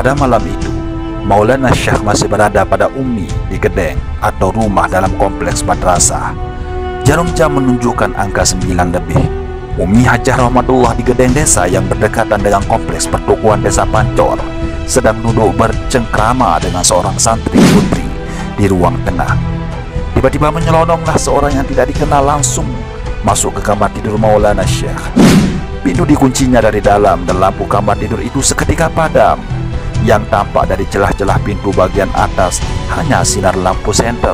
Pada malam itu, Maulana Syekh masih berada pada Umi di Gedeng atau rumah dalam kompleks madrasah. Jarum jam menunjukkan angka 9 lebih. Umi Hajah Rahmatullah di Gedeng desa yang berdekatan dengan kompleks pertukuan desa Pancor sedang duduk bercengkrama dengan seorang santri putri di ruang tengah. Tiba-tiba menyelononglah seorang yang tidak dikenal langsung masuk ke kamar tidur Maulana Syekh. Pintu dikuncinya dari dalam dan lampu kamar tidur itu seketika padam. Yang tampak dari celah-celah pintu bagian atas hanya sinar lampu senter.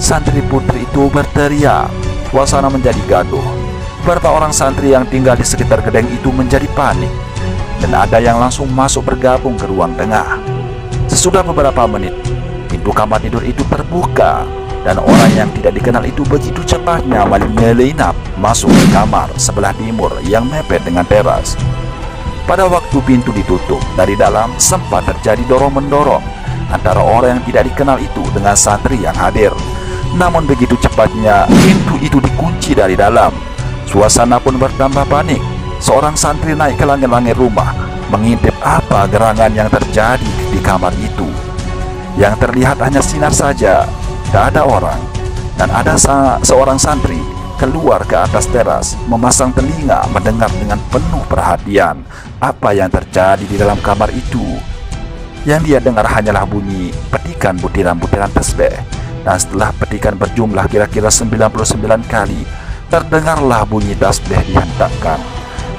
Santri putri itu berteriak. Suasana menjadi gaduh. Beberapa orang santri yang tinggal di sekitar Gedeng itu menjadi panik, dan ada yang langsung masuk bergabung ke ruang tengah. Sesudah beberapa menit, pintu kamar tidur itu terbuka, dan orang yang tidak dikenal itu begitu cepatnya menyelinap masuk ke kamar sebelah timur yang mepet dengan teras. Pada waktu pintu ditutup, dari dalam sempat terjadi dorong-mendorong antara orang yang tidak dikenal itu dengan santri yang hadir. Namun begitu cepatnya pintu itu dikunci dari dalam. Suasana pun bertambah panik. Seorang santri naik ke langit-langit rumah mengintip apa gerangan yang terjadi di kamar itu. Yang terlihat hanya sinar saja, tak ada orang. Dan ada seorang santri keluar ke atas teras, memasang telinga mendengar dengan penuh perhatian apa yang terjadi di dalam kamar itu. Yang dia dengar hanyalah bunyi petikan butiran-butiran tasbih. Dan setelah petikan berjumlah kira-kira 99 kali, terdengarlah bunyi tasbih dihentakkan.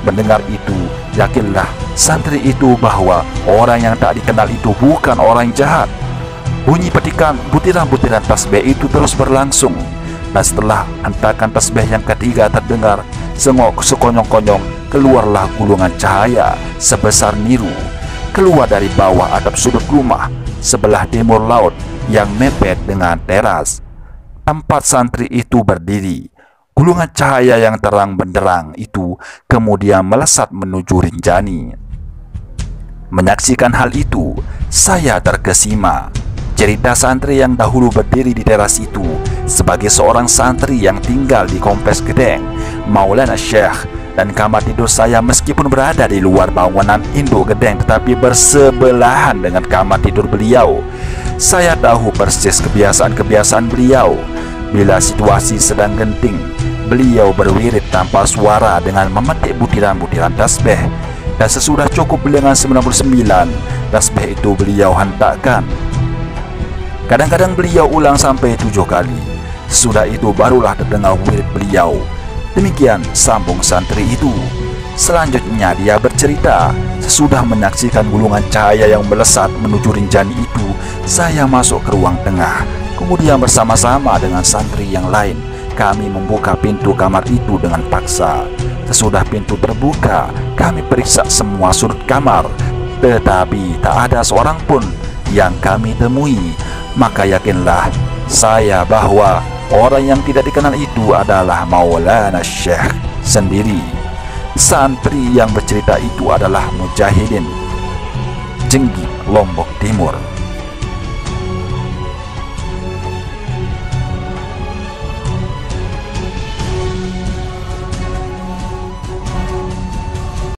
Mendengar itu, yakinlah santri itu bahwa orang yang tak dikenal itu bukan orang yang jahat. Bunyi petikan butiran-butiran tasbih itu terus berlangsung. Dan setelah hentakan tasbih yang ketiga terdengar, sekonyong-konyong keluarlah gulungan cahaya sebesar niru keluar dari bawah atap sudut rumah sebelah timur laut yang mepet dengan teras tempat santri itu berdiri. Gulungan cahaya yang terang benderang itu kemudian melesat menuju Rinjani. Menyaksikan hal itu, saya terkesima. Cerita santri yang dahulu berdiri di teras itu sebagai seorang santri yang tinggal di kompleks Gedeng, Maulana Syekh, dan kamar tidur saya meskipun berada di luar bangunan induk Gedeng tetapi bersebelahan dengan kamar tidur beliau. Saya tahu persis kebiasaan-kebiasaan beliau. Bila situasi sedang genting, beliau berwirid tanpa suara dengan memetik butiran-butiran tasbih. Dan sesudah cukup dengan 99 tasbih itu beliau hentakkan. Kadang-kadang beliau ulang sampai 7 kali. Sesudah itu barulah terdengar wirid beliau. Demikian sambung santri itu. Selanjutnya dia bercerita, sesudah menyaksikan gulungan cahaya yang melesat menuju Rinjani itu, saya masuk ke ruang tengah. Kemudian bersama-sama dengan santri yang lain, kami membuka pintu kamar itu dengan paksa. Sesudah pintu terbuka, kami periksa semua sudut kamar, tetapi tak ada seorang pun yang kami temui. Maka yakinlah saya bahwa orang yang tidak dikenal itu adalah Maulana Syekh sendiri. Santri yang bercerita itu adalah Mujahidin, Jenggi, Lombok Timur.